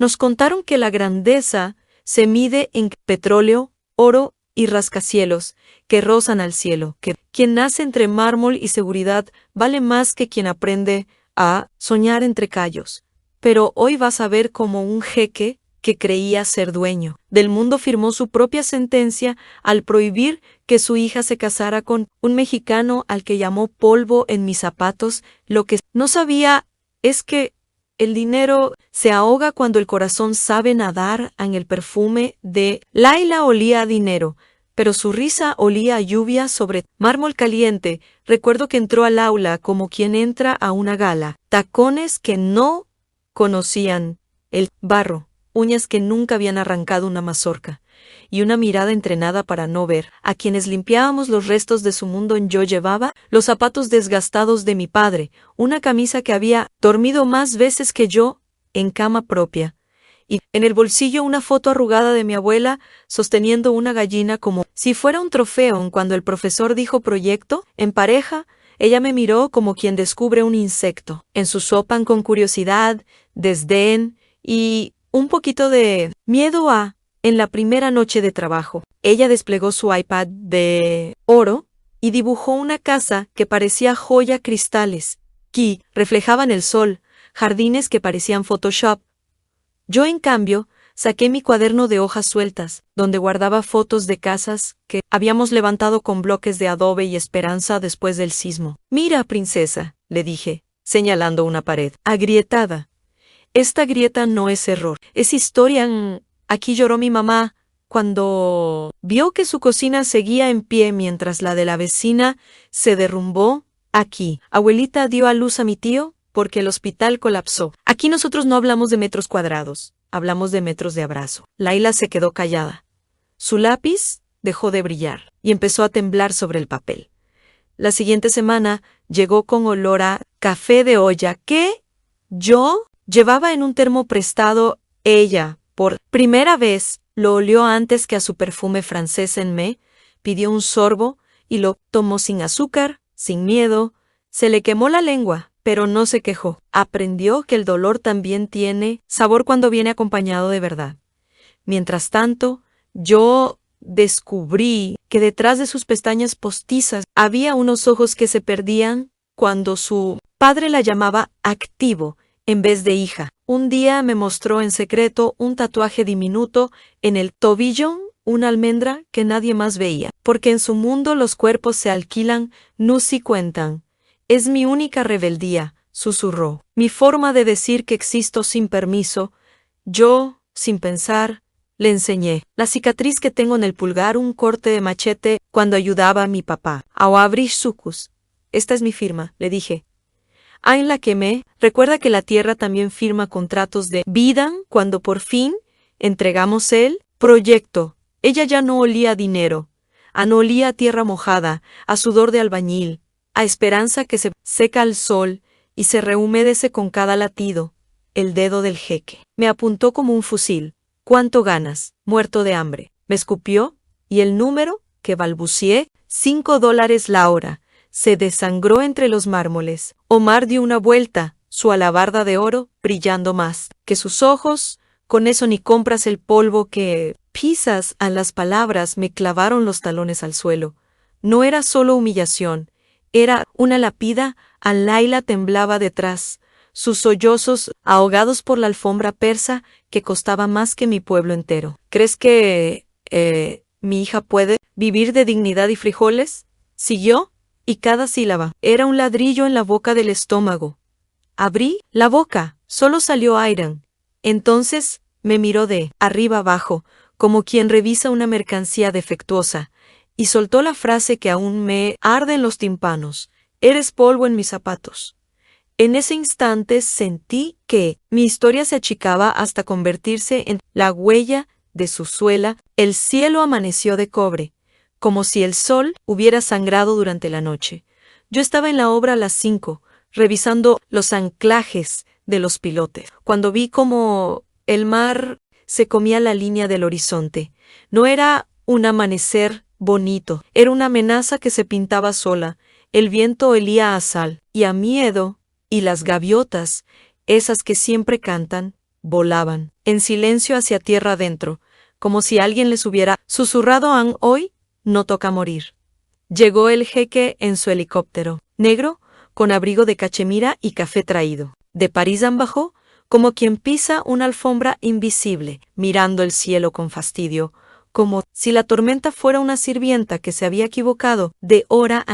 Nos contaron que la grandeza se mide en petróleo, oro y rascacielos que rozan al cielo, que quien nace entre mármol y seguridad vale más que quien aprende a soñar entre callos. Pero hoy vas a ver cómo un jeque que creía ser dueño del mundo firmó su propia sentencia al prohibir que su hija se casara con un mexicano al que llamó polvo en mis zapatos. Lo que no sabía es que el dinero se ahoga cuando el corazón sabe nadar en el perfume de Laila. Olía a dinero, pero su risa olía a lluvia sobre mármol caliente. Recuerdo que entró al aula como quien entra a una gala, tacones que no conocían el barro, uñas que nunca habían arrancado una mazorca, y una mirada entrenada para no ver a quienes limpiábamos los restos de su mundo. Yo llevaba los zapatos desgastados de mi padre, una camisa que había dormido más veces que yo en cama propia, y en el bolsillo una foto arrugada de mi abuela sosteniendo una gallina como si fuera un trofeo. Cuando el profesor dijo proyecto en pareja, ella me miró como quien descubre un insecto. En su sopa con curiosidad, desdén y un poquito de miedo en la primera noche de trabajo. Ella desplegó su iPad de oro y dibujó una casa que parecía joya, cristales que reflejaban el sol, jardines que parecían Photoshop. Yo, en cambio, saqué mi cuaderno de hojas sueltas, donde guardaba fotos de casas que habíamos levantado con bloques de adobe y esperanza después del sismo. Mira, princesa, le dije, señalando una pared agrietada. Esta grieta no es error, es historia. Aquí lloró mi mamá cuando vio que su cocina seguía en pie mientras la de la vecina se derrumbó. Aquí, abuelita dio a luz a mi tío porque el hospital colapsó. Aquí nosotros no hablamos de metros cuadrados, hablamos de metros de abrazo. Laila se quedó callada. Su lápiz dejó de brillar y empezó a temblar sobre el papel. La siguiente semana llegó con olor a café de olla que yo llevaba en un termo prestado. Ella, por primera vez, lo olió antes que a su perfume francés. Pidió un sorbo y lo tomó sin azúcar, sin miedo. Se le quemó la lengua, pero no se quejó. Aprendió que el dolor también tiene sabor cuando viene acompañado de verdad. Mientras tanto, yo descubrí que detrás de sus pestañas postizas había unos ojos que se perdían cuando su padre la llamaba activo en vez de hija. Un día me mostró en secreto un tatuaje diminuto en el tobillo, una almendra que nadie más veía, porque en su mundo los cuerpos se alquilan, no se cuentan. Es mi única rebeldía, susurró. Mi forma de decir que existo sin permiso. Yo, sin pensar, le enseñé la cicatriz que tengo en el pulgar, un corte de machete cuando ayudaba a mi papá. Awabrish Sucus. Esta es mi firma, le dije. En la quemé. Recuerda que la tierra también firma contratos de vida. Cuando por fin entregamos el proyecto, ella ya no olía a dinero, no olía a tierra mojada, a sudor de albañil, a esperanza que se seca al sol y se rehumedece con cada latido. El dedo del jeque me apuntó como un fusil. ¿Cuánto ganas? Muerto de hambre. Me escupió y el número que balbucié, $5 la hora. Se desangró entre los mármoles. Omar dio una vuelta, su alabarda de oro brillando más que sus ojos. Con eso ni compras el polvo que pisas. A las palabras me clavaron los talones al suelo. No era solo humillación, era una lápida. A Laila temblaba detrás, sus sollozos ahogados por la alfombra persa que costaba más que mi pueblo entero. ¿Crees que mi hija puede vivir de dignidad y frijoles? Siguió. Y cada sílaba era un ladrillo en la boca del estómago. Abrí la boca, solo salió aire. Entonces me miró de arriba abajo, como quien revisa una mercancía defectuosa, y soltó la frase que aún me arde en los tímpanos. Eres polvo en mis zapatos. En ese instante sentí que mi historia se achicaba hasta convertirse en la huella de su suela. El cielo amaneció de cobre, como si el sol hubiera sangrado durante la noche. Yo estaba en la obra a las 5, revisando los anclajes de los pilotes, cuando vi cómo el mar se comía la línea del horizonte. No era un amanecer bonito, era una amenaza que se pintaba sola. El viento olía a sal y a miedo, y las gaviotas, esas que siempre cantan, volaban, en silencio hacia tierra adentro, como si alguien les hubiera susurrado: hoy no toca morir. Llegó el jeque en su helicóptero, negro, con abrigo de cachemira y café traído. De París bajó, como quien pisa una alfombra invisible, mirando el cielo con fastidio, como si la tormenta fuera una sirvienta que se había equivocado de hora.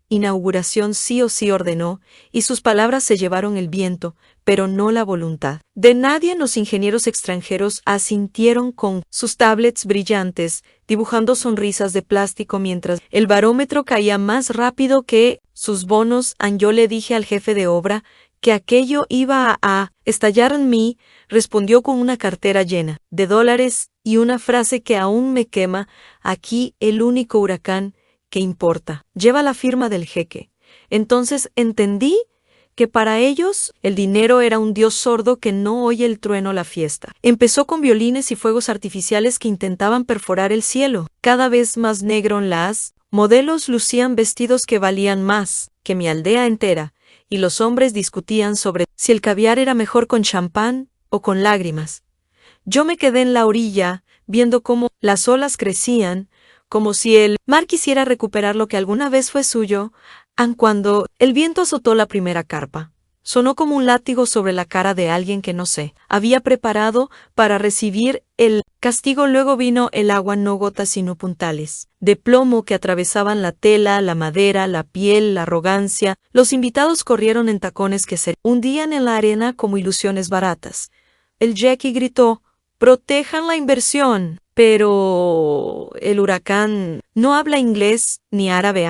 Inauguración sí o sí ordenó, y sus palabras se llevaron el viento, pero no la voluntad de nadie. Los ingenieros extranjeros asintieron con sus tablets brillantes, dibujando sonrisas de plástico mientras el barómetro caía más rápido que sus bonos. Yo le dije al jefe de obra que aquello iba a estallar en mí. Respondió con una cartera llena de dólares y una frase que aún me quema: aquí el único huracán que importa lleva la firma del jeque. Entonces entendí que para ellos el dinero era un dios sordo que no oye el trueno. La fiesta empezó con violines y fuegos artificiales que intentaban perforar el cielo. Cada vez más negro, las modelos lucían vestidos que valían más que mi aldea entera, y los hombres discutían sobre si el caviar era mejor con champán o con lágrimas. Yo me quedé en la orilla, viendo cómo las olas crecían, como si el mar quisiera recuperar lo que alguna vez fue suyo. Cuando el viento azotó la primera carpa, sonó como un látigo sobre la cara de alguien que no se había preparado para recibir el castigo. Luego vino el agua, no gotas sino puntales de plomo que atravesaban la tela, la madera, la piel, la arrogancia. Los invitados corrieron en tacones que se hundían en la arena como ilusiones baratas. El Jackie gritó: «¡Protejan la inversión!». Pero el huracán no habla inglés ni árabe.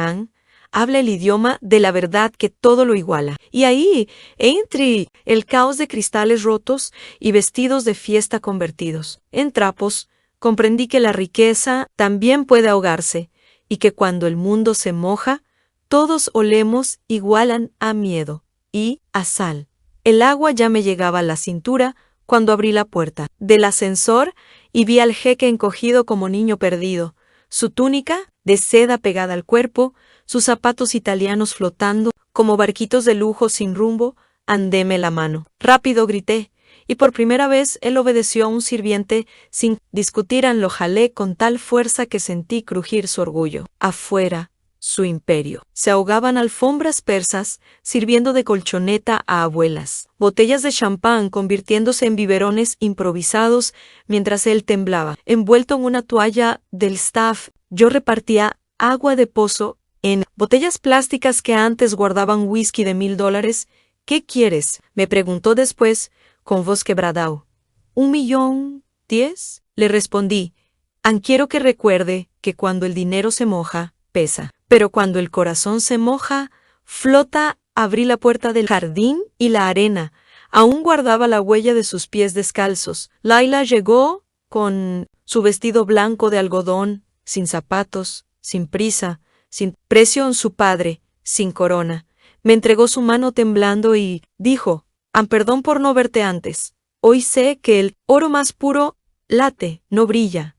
Habla el idioma de la verdad que todo lo iguala. Y ahí, entre el caos de cristales rotos y vestidos de fiesta convertidos en trapos, comprendí que la riqueza también puede ahogarse, y que cuando el mundo se moja, todos olemos igual a miedo y a sal. El agua ya me llegaba a la cintura cuando abrí la puerta del ascensor y vi al jeque encogido como niño perdido, su túnica de seda pegada al cuerpo, sus zapatos italianos flotando como barquitos de lujo sin rumbo. «Andeme la mano». «Rápido», grité, y por primera vez él obedeció a un sirviente sin discutir. Lo jalé con tal fuerza que sentí crujir su orgullo. Afuera, su imperio. Se ahogaban alfombras persas, sirviendo de colchoneta a abuelas. Botellas de champán convirtiéndose en biberones improvisados mientras él temblaba. Envuelto en una toalla del staff, yo repartía agua de pozo en botellas plásticas que antes guardaban whisky de $1000. «¿Qué quieres?», me preguntó después, con voz quebrada. ¿1.010.000? Le respondí. Quiero que recuerde que cuando el dinero se moja, pesa. Pero cuando el corazón se moja, flota. Abrí la puerta del jardín y la arena aún guardaba la huella de sus pies descalzos. Laila llegó con su vestido blanco de algodón, sin zapatos, sin prisa, sin precio en su padre, sin corona. Me entregó su mano temblando y dijo: «Perdón por no verte antes. Hoy sé que el oro más puro late, no brilla».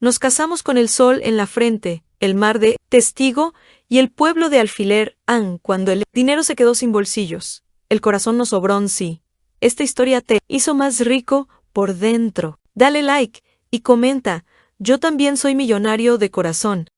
Nos casamos con el sol en la frente, el mar de testigo y el pueblo de alfiler. Cuando el dinero se quedó sin bolsillos, el corazón nos sobró. Sí, esta historia te hizo más rico por dentro. Dale like y comenta. Yo también soy millonario de corazón.